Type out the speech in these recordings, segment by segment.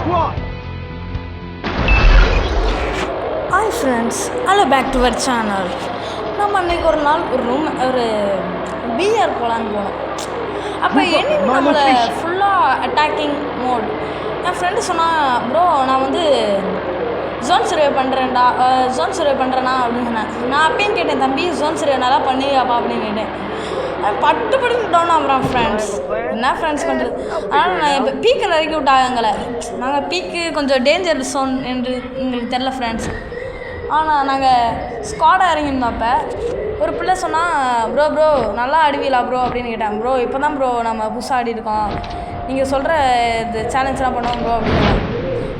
squad. Hi friends, hello back to our channel. நம்ம அன்னைக்கு ஒரு நாள் ஒரு பிஆர் போகலான்னு போனோம். அப்போ எனிமி நம்மளை ஃபுல்லாக அட்டாக்கிங் மோட். என் ஃப்ரெண்டு சொன்னான், ப்ரோ நான் வந்து ஜோன் சர்வே பண்ணுறேன்டா, ஜோன் சர்வே பண்ணுறேன்னா அப்படின்னு சொன்னேன். நான் அப்பயும் கேட்டேன், தம்பி ஜோன் சர்வே நல்லா பண்ணுவியாப்பா அப்படின்னு கேட்டேன். பட்டு டவுன் ஆகுறான் ஃப்ரெண்ட்ஸ். என்ன ஃப்ரெண்ட்ஸ் பண்ணுறது? அதனால் நான் இப்போ பீக்கில் இறக்கி விட்டாங்கங்களை. நாங்கள் பீக்கு கொஞ்சம் டேஞ்சர் ஜோன் என்று எங்களுக்கு தெரில ஃப்ரெண்ட்ஸ். ஆனால் நாங்கள் ஸ்குவாடாக இறங்கியிருந்தோம். ஒரு பிள்ளை சொன்னால், ப்ரோ நல்லா ஆடுவீங்களா ப்ரோ அப்படின்னு கேட்டேன். ப்ரோ இப்போ தான் ப்ரோ நம்ம புதுசாக ஆடி இருக்கோம், நீங்கள் சொல்கிற இது சேலஞ்செலாம் பண்ணுவோம் ப்ரோ அப்படின்னு.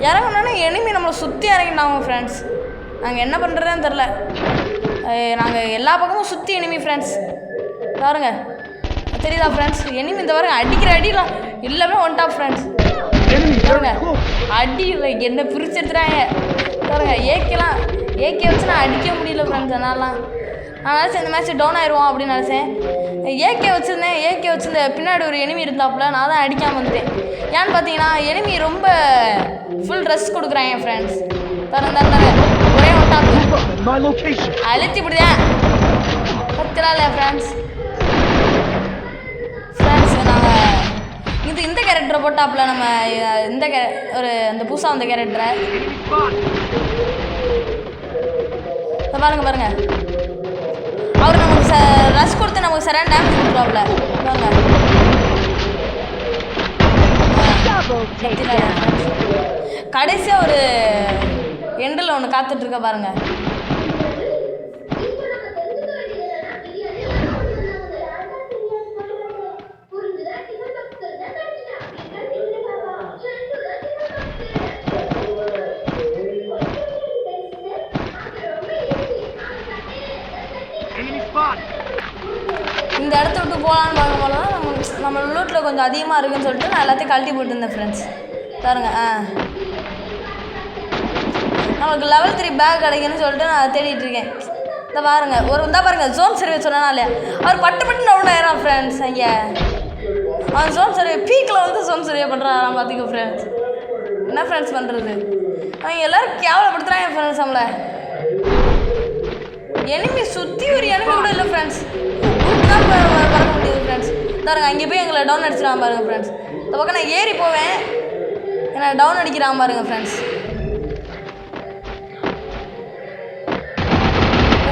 இறங்கினோன்னே எனிமி நம்மளை சுற்றி இறங்கிட்டாங்க ஃப்ரெண்ட்ஸ். நாங்கள் என்ன பண்ணுறதுன்னு தெரில. நாங்கள் எல்லா பக்கமும் சுற்றி எனிமி ஃப்ரெண்ட்ஸ். பாருங்க தெரியுதா ஃப்ரெண்ட்ஸ்? எனிமி இந்த பாருங்க அடிக்கிற அடிலாம் எல்லாமே ஒன் டாப் ஃப்ரெண்ட்ஸ். பாருங்க அடி என்ன பிரிச்சு எடுத்துறாங்க பாருங்க. ஏகே வச்சு நான் அடிக்க முடியல ஃப்ரெண்ட்ஸ். நான் நினச்சேன் இந்த மேட்ச் டவுன் ஆயிடுவோம் அப்படின்னு நினச்சேன். ஏகே வச்சுருந்த பின்னாடி ஒரு எனிமி இருந்தாப்புல. நான் தான் அடிக்காமல் வந்துட்டேன். ஏன்னு பார்த்தீங்கன்னா எனிமி ரொம்ப ஃபுல் ட்ரெஸ் கொடுக்குறாங்க ஃப்ரெண்ட்ஸ். தரேன் ஒரே ஒன் டாப் அழுத்தி விடுதேன் பத்திரா இல்லை ஃப்ரெண்ட்ஸ். நாங்கள் இந்த கேரக்டரை போட்டாப்புல நம்ம இந்த அந்த புதுசாக வந்த கேரக்டரை பாருங்க. அவர் நமக்கு ரஷ் கொடுத்து நமக்கு சரியான டேமேஜ் கொடுத்துருவாப்புல பாருங்க. கடைசியாக ஒரு எண்டில் ஒன்று காத்துட்ருக்க பாருங்க. இந்த இடத்த விட்டு போகலான்னு பார்க்கும்போது தான் நம்ம லூட்டில் கொஞ்சம் அதிகமாக இருக்குதுன்னு சொல்லிட்டு நான் எல்லாத்தையும் கழட்டி போட்டுருந்தேன் ஃப்ரெண்ட்ஸ். பாருங்க நமக்கு லெவல் 3 பேக் கிடைக்குன்னு சொல்லிட்டு நான் தேடிட்டு இருக்கேன். இந்த பாருங்க பாருங்க ஜோன் சர்வே சொன்னா இல்லையா, அவர் பட்டு டவுன் ஆயிரம் ஃப்ரெண்ட்ஸ். அங்கே அவன் ஜோன் சர்வே பீக்கில் வந்து ஜோன் சர்வே பண்ணுறான் பார்த்திங்க ஃப்ரெண்ட்ஸ். என்ன ஃப்ரெண்ட்ஸ் பண்ணுறது? அவங்க எல்லோரும் கேவலப்படுத்துகிறாங்க ஃப்ரெண்ட்ஸ். நம்மளை எனிமி சுற்றி ஒரு எனிமி கூட இல்லை ஃப்ரெண்ட்ஸ். தான் வர முடியுது ஃப்ரெண்ட்ஸ். பாருங்க அங்கே போய் எங்களை டவுன் அடிச்சிடாம பாருங்க ஃப்ரெண்ட்ஸ். இந்த பக்கம் நான் ஏறி போவேன், என்னை டவுன் அடிக்கிறாம பாருங்க ஃப்ரெண்ட்ஸ்.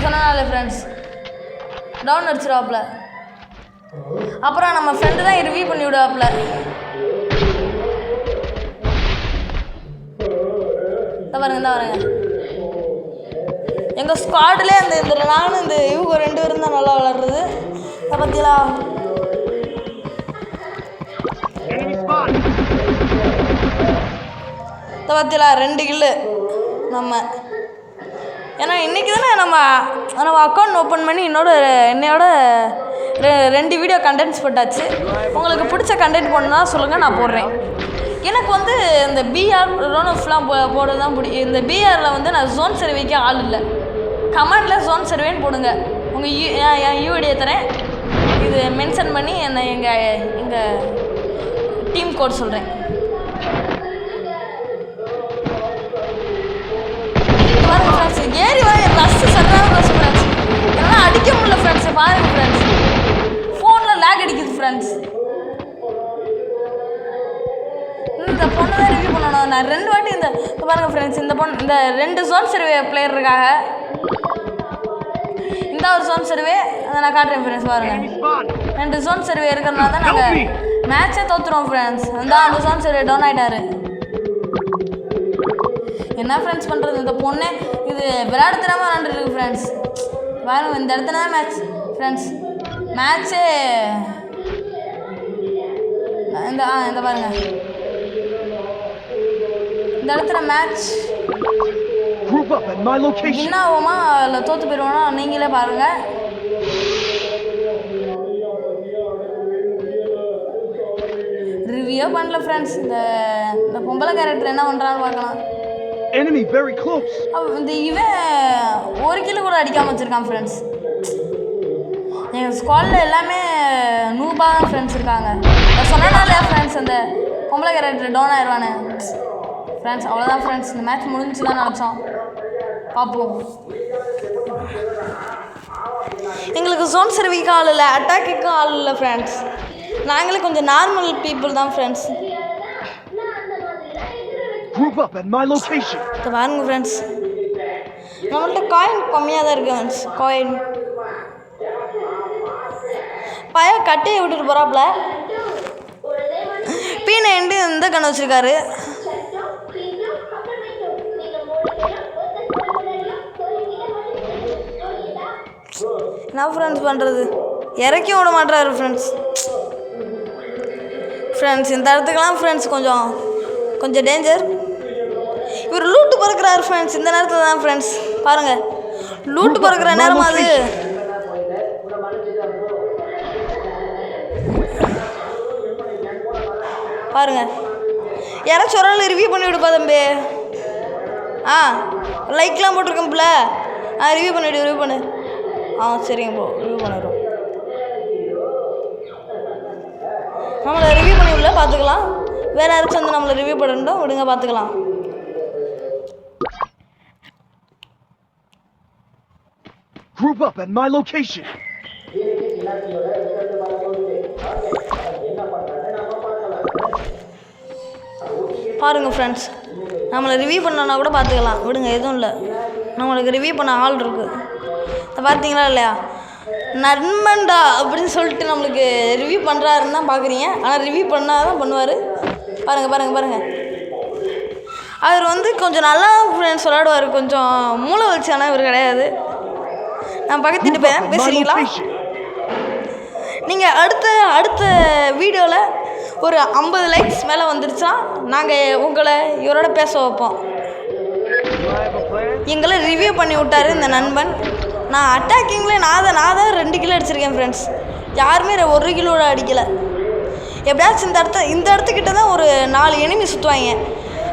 சொன்னாலே ஃப்ரெண்ட்ஸ் டவுன் அடிச்சிடுவாப்புல. அப்புறம் நம்ம ஃப்ரெண்டு தான் ரிவ்யூ பண்ணி விடுவாப்புல. பாருங்க எங்கள் ஸ்குவாட்லேயே இந்த நானும் இவங்க 2 பேரும் தான் நல்லா விளாட்றது. அதை பற்றிலா இதை பற்றிலா 2 கில்லு நம்ம. ஏன்னா இன்றைக்கி தானே நம்ம அக்கௌண்ட் ஓப்பன் பண்ணி என்னையோட 2 வீடியோ கண்டென்ட்ஸ் போட்டாச்சு. உங்களுக்கு பிடிச்ச கண்டென்ட் போடணுன்னா சொல்லுங்கள், நான் போடுறேன். எனக்கு வந்து இந்த பிஆர் ரோனோஃப்லாம் போடுறது தான் பிடிக்கும். இந்த பிஆரில் வந்து நான் ஜோன் சர்வேக்கே ஆள் இல்லை. கமெண்டில் ஜோன் சர்வேன்னு போடுங்க. உங்கள் என் யூஐடியை தரேன், இது மென்ஷன் பண்ணி என்னை எங்கள் டீம் கோட் சொல்கிறேன். பாருங்கள் ஃப்ரெண்ட்ஸ், ஏறி வர ரஸ்ஸு சரியான ரஸ் ஃப்ரெண்ட்ஸ். என்னால் அடிக்க முடியல ஃப்ரெண்ட்ஸ். பாருங்கள் ஃப்ரெண்ட்ஸ், ஃபோனில் லேக் அடிக்குது ஃப்ரெண்ட்ஸ். இந்த பொண்ணு தான் ரிவ்யூ பண்ணணும். நான் 2 வாட்டி இந்த பாருங்கள் ஃப்ரெண்ட்ஸ், இந்த 2 ஜோன் சர்வே பிளேயர் இருக்காங்க. இந்த ஒரு ஜோன் சர்வே அதை நான் காட்டுறேன் ஃப்ரெண்ட்ஸ். பாருங்கள் 2 ஜோன் சர்வே இருக்கிறதுனால தான் நாங்கள் மேட்சே தோற்றுருவோம் ஃப்ரெண்ட்ஸ். அந்த ஜோன் சர்வே டவுன் ஆகிட்டாரு. என்ன ஃப்ரெண்ட்ஸ் பண்ணுறது? இந்த பொண்ணு இது விளையாட தெரியாமல் விளாண்டுருக்கு ஃப்ரெண்ட்ஸ். பாருங்கள் இந்த இடத்துல தான் மேட்ச் ஃப்ரெண்ட்ஸ். மேட்ச்சே இந்த பாருங்கள் இந்த இடத்துல மேட்ச் வின் ஆகுமா இல்லை தோற்று போயிடுவோம்னா நீங்களே பாருங்கள். ரிவ்யூ பண்ணல ஃப்ரெண்ட்ஸ். இந்த பொம்பளை கேரக்டர் என்ன பண்ணுறான்னு பார்க்கலாம். இவன் 1 கிலோ கூட அடிக்காமல் வச்சுருக்கான் ஃப்ரெண்ட்ஸ். எங்கள் ஸ்குவாடில் எல்லாமே நூபாக தான் ஃப்ரெண்ட்ஸ் இருக்காங்க. சொன்னாலே ஃப்ரெண்ட்ஸ் அந்த பொம்பளை கேரக்டர் டவுன் ஆயிடுவானே. ஃப்ரெண்ட்ஸ் அவ்வளோதான் ஃப்ரெண்ட்ஸ், இந்த மேட்ச் முடிஞ்சு தான் நினச்சோம். பார்ப்போம். எங்களுக்கு ஜோன் சர்வீக்கு ஆள் இல்லை, அட்டாக்குக்கும் ஆள் இல்லை ஃப்ரெண்ட்ஸ். நாங்களே கொஞ்சம் நார்மல் பீப்புள் தான் ஃப்ரெண்ட்ஸ். பாருங்க ஃப்ரெண்ட்ஸ், நம்மள்ட்ட காயின் கம்மியாக தான் இருக்குது ஃப்ரெண்ட்ஸ். காயின் பையன் கட்டையை விட்டுட்டு போகிறாப்புல. பீனை எண்டு இந்த கண்ணு வச்சுருக்காரு. என்ன ஃப்ரெண்ட்ஸ் பண்ணுறது, இறக்கி விட மாட்டுறாரு ஃப்ரெண்ட்ஸ். ஃப்ரெண்ட்ஸ் இந்த இடத்துக்கெல்லாம் ஃப்ரெண்ட்ஸ் கொஞ்சம் டேஞ்சர். இவர் லூட்டு பறக்கிறாரு ஃப்ரெண்ட்ஸ். இந்த நேரத்தில் தான் ஃப்ரெண்ட்ஸ் பாருங்கள், லூட்டு பறக்கிற நேரம் அது. பாருங்க, யாராச்சும் ஒரு நாள் ரிவ்யூ பண்ணி விடுப்பா தம்பி. லைக்லாம் போட்டிருக்கேன்ல, ரிவ்யூ பண்ணு. சரிங்க ப்ரோ, ரிவ்யூ பண்ணிடுறோம். நம்மளை ரிவ்யூ பண்ணி விடல, பார்த்துக்கலாம். வேறு யாராச்சும் வந்து நம்மளை ரிவ்யூ பண்ணட்டும், விடுங்க பார்த்துக்கலாம். Group up at my location. பாருங்கள் ஃப்ரெண்ட்ஸ், நம்மளை ரிவ்யூ பண்ணனா கூட பார்த்துக்கலாம், விடுங்க. எதுவும் இல்லை, நம்மளுக்கு ரிவ்யூ பண்ண ஆள் இருக்குது. பார்த்தீங்களா இல்லையா, நண்பன்டா அப்படின்னு சொல்லிட்டு நம்மளுக்கு ரிவ்யூ பண்ணுறாருன்னு தான் பார்க்குறீங்க. ஆனால் ரிவ்யூ பண்ணால் தான் பண்ணுவார். பாருங்கள். அவர் வந்து கொஞ்சம் நல்லா ஃப்ரெண்ட்ஸ் விளையாடுவார், கொஞ்சம் மூளை வச்சு. ஆனால் இவர் கிடையாது. நான் பக்கத்துட்டு போய் பேசுகிறீங்களா? நீங்கள் அடுத்த வீடியோவில் ஒரு 50 லைக்ஸ் மேலே வந்துருச்சா நாங்கள் உங்களை இவரோட பேச வைப்போம். எங்களை ரிவ்யூ பண்ணி விட்டார் இந்த நண்பன். நான் அட்டாக்கிங்கில் நான் தான் 2 கிலோ அடிச்சிருக்கேன் ஃப்ரெண்ட்ஸ். யாருமே 1 கிலோட அடிக்கலை. எப்படியாச்சும் இந்த இடத்துக்கிட்ட தான் ஒரு 4 எனிமி சுற்றுவாங்க.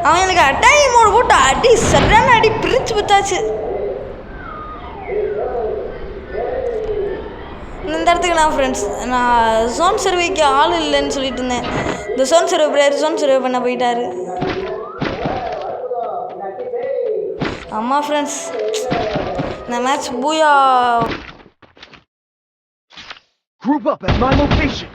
அவன் எனக்கு அட்டாக்கிங் மோடு போட்டு அடி சரியான அடி பிரித்து பித்தாச்சு. இந்த இடத்துக்கு நான் ஃப்ரெண்ட்ஸ், நான் ஜோன் சர்வேக்கு ஆள் இல்லைன்னு சொல்லிட்டு இருந்தேன். இந்த ஜோன் சர்வே பண்ண போயிட்டாரு. ஆமாம் ஃப்ரெண்ட்ஸ், இந்த மேட்ச் பூயா. Group up at my location.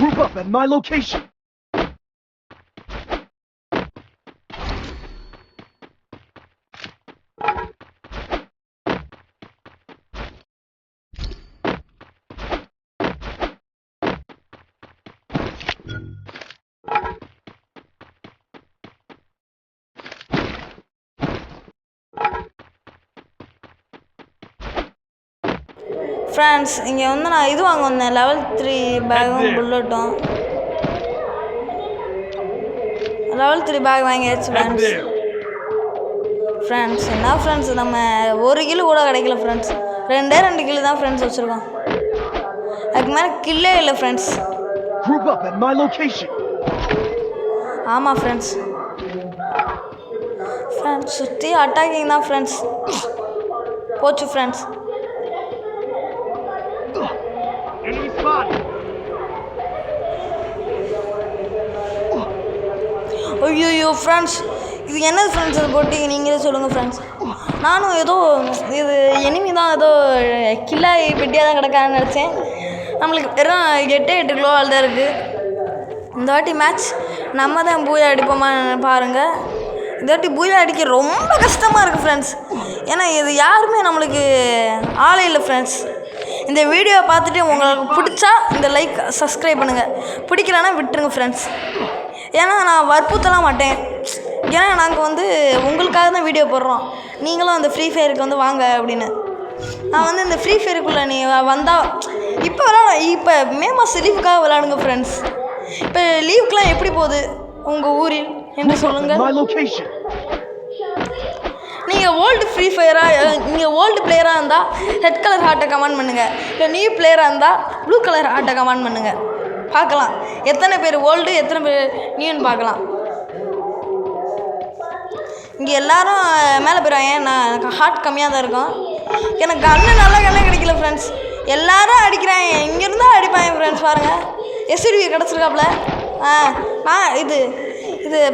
Group up at my location. Friends இங்கே வந்து நான் இது வாங்க வந்தேன், level 3 பேகும் புல்லட்டும். level 3 பேக் வாங்கியாச்சு ஃப்ரெண்ட்ஸ். என்ன ஃப்ரெண்ட்ஸ், நம்ம 1 கிலோ கூட கிடைக்கல ஃப்ரெண்ட்ஸ். 2 கிலோ தான் ஃப்ரெண்ட்ஸ் வச்சுருக்கோம். அதுக்கு மேலே கில்லே இல்லை ஃப்ரெண்ட்ஸ். ஆமாம் ஃப்ரெண்ட்ஸ். சுற்றி அட்டாக்கிங் தான் ஃப்ரெண்ட்ஸ். போச்சு ஃப்ரெண்ட்ஸ். ஐயோ ஃப்ரெண்ட்ஸ், இது என்னது ஃப்ரெண்ட்ஸ் அது போட்டிங்க, நீங்களே சொல்லுங்கள் ஃப்ரெண்ட்ஸ். நானும் ஏதோ இது எனிமி தான், ஏதோ கில்லாகி பெட்டியாக தான் கிடக்கான்னு நினச்சேன். நம்மளுக்கு வெறும் 8 கிலோ தான் இருக்குது. இந்த வாட்டி மேட்ச் நம்ம தான் பூயா அடிப்போமா பாருங்கள். இந்த வாட்டி பூயா அடிக்க ரொம்ப கஷ்டமாக இருக்குது ஃப்ரெண்ட்ஸ். ஏன்னா இது யாருமே நம்மளுக்கு ஆளே இல்லை ஃப்ரெண்ட்ஸ். இந்த வீடியோ பார்த்துட்டு உங்களுக்கு பிடிச்சா இந்த லைக் சப்ஸ்கிரைப் பண்ணுங்கள், பிடிக்கலன்னா விட்டுருங்க ஃப்ரெண்ட்ஸ். ஏன்னா நான் வற்புறுத்தலாம் மாட்டேன். ஏன்னா நாங்கள் வந்து உங்களுக்காக தான் வீடியோ போடுறோம். நீங்களும் அந்த ஃப்ரீ ஃபயருக்கு வந்து வாங்க அப்படின்னு. நான் வந்து இந்த ஃப்ரீ ஃபயருக்குள்ளே நீ வந்தால் இப்போ மே மாதம் லீவுக்காக விளாடுங்க ஃப்ரெண்ட்ஸ். இப்போ லீவுக்கெலாம் எப்படி போகுது உங்கள் ஊரில் என்று சொல்லுங்கள். நீங்கள் ஓல்டு ஃப்ரீ ஃபயராக நீங்கள் ஓல்டு பிளேயராக இருந்தால் ரெட் கலர் ஹார்ட்டை கமெண்ட் பண்ணுங்கள். இல்லை நியூ பிளேயராக இருந்தால் ப்ளூ கலர் ஹார்ட்டை கமெண்ட் பண்ணுங்கள். பார்க்கலாம் எத்தனை பேர் ஓல்டு எத்தனை பேர் நியூன்னு பார்க்கலாம். இங்கே எல்லோரும் மேலே போயிடுவாங்க. எனக்கு ஹார்ட் கம்மியாக தான் இருக்கும். எனக்கு கன்று நல்ல கண்ணே கிடைக்கல ஃப்ரெண்ட்ஸ். எல்லோரும் அடிக்கிறாங்க. இங்கேருந்தா அடிப்பாங்க ஃப்ரெண்ட்ஸ். பாருங்கள் எஸ்யூடிவி கிடச்சிருக்காப்புல. இது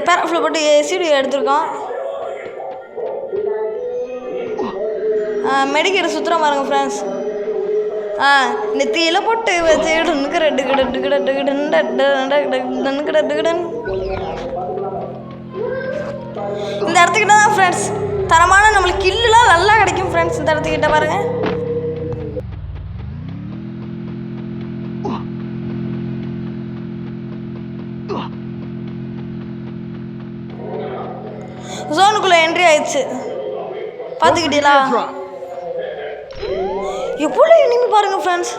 பேராஃபில் போட்டு எஸ்யூடிவி எடுத்திருக்கோம். மெடிக்கேட் சுற்றுற பாருங்க ஃப்ரெண்ட்ஸ். நெத்தியில போட்டு வச்சு இந்த இடத்துக்கிட்ட தான் ஃப்ரெண்ட்ஸ் தரமான நம்மளுக்கு கில்லுலாம் நல்லா கிடைக்கும் ஃப்ரெண்ட்ஸ். இந்த இடத்துக்கிட்ட பாருங்க. ஜோனுக்குள்ள என்ட்ரி ஆயிடுச்சு. பார்த்துக்கிட்டீங்களா எவ்வளோ எனிமி பாருங்க ஃப்ரெண்ட்ஸ்.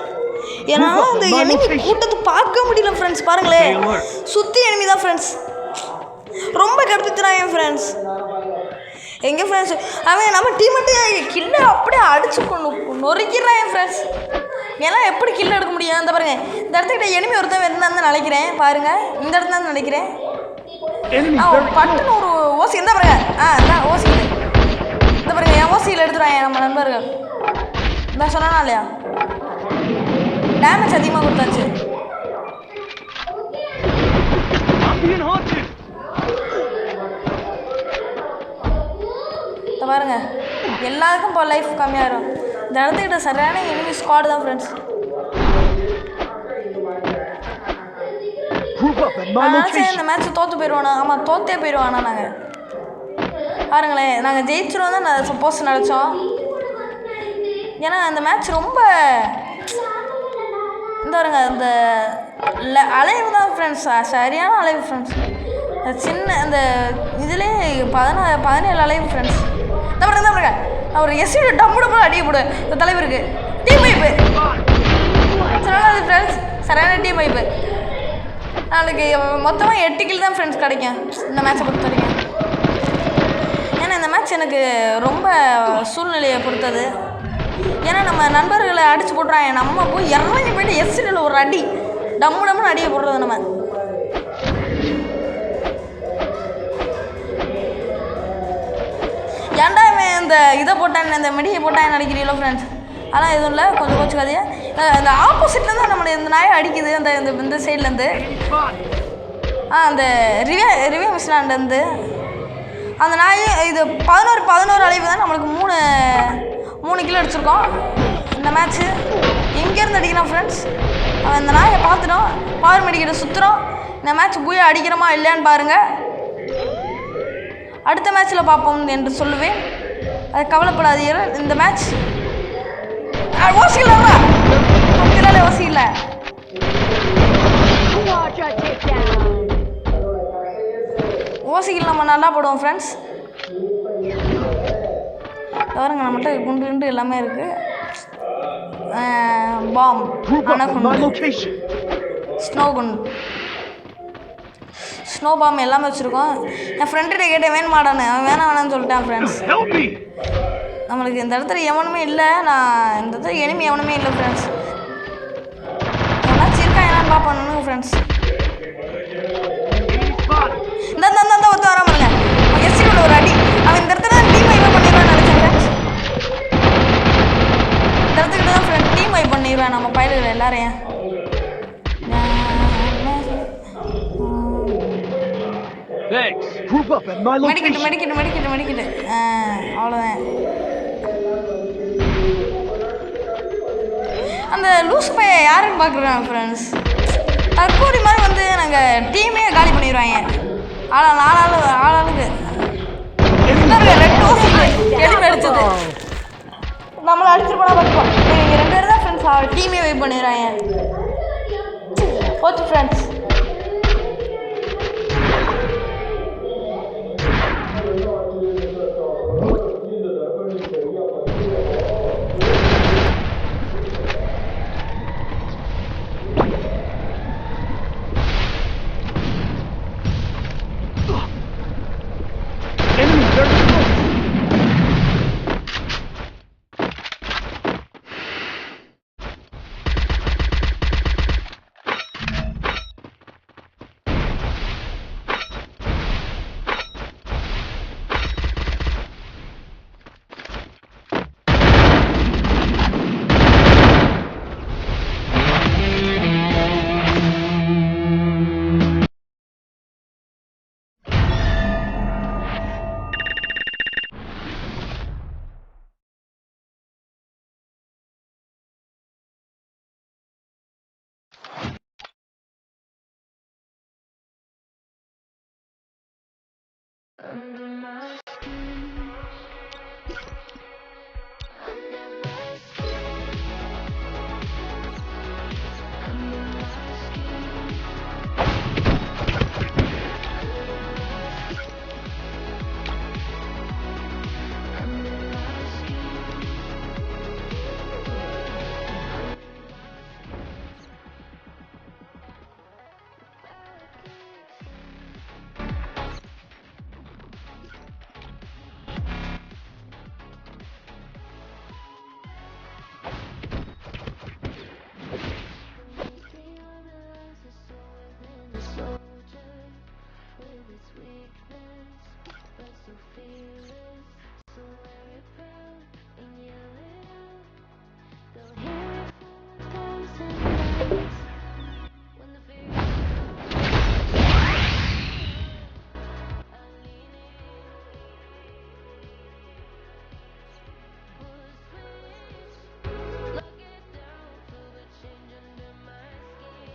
ஏன்னா அந்த எனிமி கூட்டத்தை பார்க்க முடியல ஃப்ரெண்ட்ஸ். பாருங்களேன் சுற்றி எனிமி தான் ஃப்ரெண்ட்ஸ். ரொம்ப கடுப்புத்துறான் என் ஃப்ரெண்ட்ஸ். எங்கே ஃப்ரெண்ட்ஸ் அவன் நம்ம டீம் மட்டும் கில்லை அப்படியே அடிச்சு நொறுக்கிறான் என் ஃப்ரெண்ட்ஸ். ஏன்னா எப்படி கில்லை எடுக்க முடியும்? அந்த பாருங்க இந்த இடத்துக்கிட்ட எனிமி ஒருத்தன் இருந்தான்னு நினைக்கிறேன். பாருங்க இந்த இடத்துல தான் நினைக்கிறேன். பட்டுன்னு ஒரு ஓசி இருந்தால் பாருங்க. இதான் ஓசி இந்த பாருங்க. என் ஓசியில் எடுத்துருவாங்க நம்ம நண்பர்கள். நான் சொன்னா இல்லையா டேமேஜ் அதிகமாக கொடுத்தாச்சு. பாருங்க எல்லாருக்கும் இப்போ லைஃப் கம்மியாகிடும். இந்த இடத்துக்கிட்ட சரியான எனிமி ஸ்குவாட் தான் ஃப்ரெண்ட்ஸ். இந்த மேட்ச் தோற்று போயிடுவானா? ஆமாம் தோற்றே போயிடுவானா? நாங்கள் பாருங்களேன் நாங்கள் ஜெயிச்சிருவோம் தான் நான் சப்போஸ் நினச்சோம். ஏன்னா அந்த மேட்ச் ரொம்ப இந்த பாருங்க இந்த அலைவு தான் ஃப்ரெண்ட்ஸ். சரியான அலைவு ஃப்ரெண்ட்ஸ். சின்ன அந்த இதுலேயே 17 அலைவு ஃப்ரெண்ட்ஸ். தான் பாருங்க நான் ஒரு எஸ்யூ டம்பு டம்பு அடிக்க போடுவேன் இந்த தலைவருக்கு. டீம் வைப்பு சொன்னாலும் ஃப்ரெண்ட்ஸ் சரியான டீம் வைப்பு. நாளைக்கு மொத்தமாக 8 கில் தான் ஃப்ரெண்ட்ஸ் கிடைக்கும் இந்த மேட்சை பொறுத்த வரைக்கும். ஏன்னா இந்த மேட்ச் எனக்கு ரொம்ப சூழ்நிலையை பொறுத்தது. ஏன்னா நம்ம நண்பர்களை அடித்து போட்டுறாங்க. நம்ம போய் இறங்கி போய்ட்டு எஸ்டியில் ஒரு அடி டம்முன்னு அடியை போடுறது நம்ம. ஏன்டா இவன் இந்த இதை போட்டான் இந்த மெடியை போட்டான்னு நினைக்கிறீங்களோ ஃப்ரெண்ட்ஸ்? ஆனால் எதுவும் இல்லை கொஞ்சம் கொஞ்சம் கதையா. இந்த ஆப்போசிட்லேருந்து தான் நம்மளை இந்த நாயை அடிக்குது. அந்த இந்த சைட்லேருந்து அந்த ரிவே மிஷினாண்டேருந்து அந்த நாய் இது 11 அலைவு தான் நம்மளுக்கு 3 கிலோ அடிச்சிருக்கோம் இந்த மேட்ச்சு. எங்கேருந்து அடிக்கிறான் ஃப்ரெண்ட்ஸ்? அவன் இந்த நாயை பார்த்துட்டோம். பவர் மெடிக்கிட்ட சுற்றுறோம். இந்த மேட்ச் பூயா அடிக்கிறோமா இல்லையான்னு பாருங்கள். அடுத்த மேட்ச்சில் பார்ப்போம் என்று சொல்லுவேன். அது கவலைப்படாதீர்கள். இந்த மேட்ச் ஓசிக்கல ஓசிக்கல ஓசிக்கல் நம்ம நல்லா போடுவோம் ஃப்ரெண்ட்ஸ். பாருங்க நம்மகிட்ட குண்டு எல்லாமே இருக்குது. பாம் அணகுண்டு ஸ்னோ பாம் எல்லாமே வச்சுருக்கோம். என் ஃப்ரெண்ட்கிட்ட கேட்டேன் வேணுமாடான்னு. அவன் வேணான்னு சொல்லிட்டான் ஃப்ரெண்ட்ஸ். நம்மளுக்கு இந்த இடத்துல எவனுமே இல்லை. நான் இந்த இடத்துல எனிமி எவனுமே இல்லை ஃப்ரெண்ட்ஸ். ஏன்னாச்சும் இருக்கா என்னான்னு பார்ப்போம் ஃப்ரெண்ட்ஸ். இந்த ஒருத்த வர பாருங்க. எஸ்சியோட ஒரு அடி. அவன் இந்த இடத்துல டீம் வைப் பண்ணிடுவான்னு நினச்சேன் ஃப்ரெண்ட்ஸ். இந்த இடத்துக்கிட்ட தான் ஃப்ரெண்ட் டீம் வைப் பண்ணிடுவேன் நம்ம பயிர்கள் எல்லாரையும். மெடிக்கிட்டு அவ்வளோதான். அந்த லூஸ் பைய யாருன்னு பார்க்குறேன் ஃப்ரெண்ட்ஸ். தற்கூரி மாதிரி வந்து நாங்கள் டீமே காலி பண்ணிடுவாங்க. ஆளாளுக்கு 2 ஓசி எலிமே அடிச்சது நம்மளை அடிச்சுட்டு போனால் பார்த்துப்போம். நீங்கள் 2 பேர் தான் ஃப்ரெண்ட்ஸ் டீமே வெயிட் பண்ணிடுறாங்க. Okay friends. Under my skin, under my skin, under my skin. Soldier with its weakness, but so fearless, so very proud and yell it out. They'll hear it from 1,000 miles when the fear I lean in, pull a switch, lock it down, feel the change under my skin.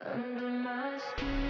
Under my skin.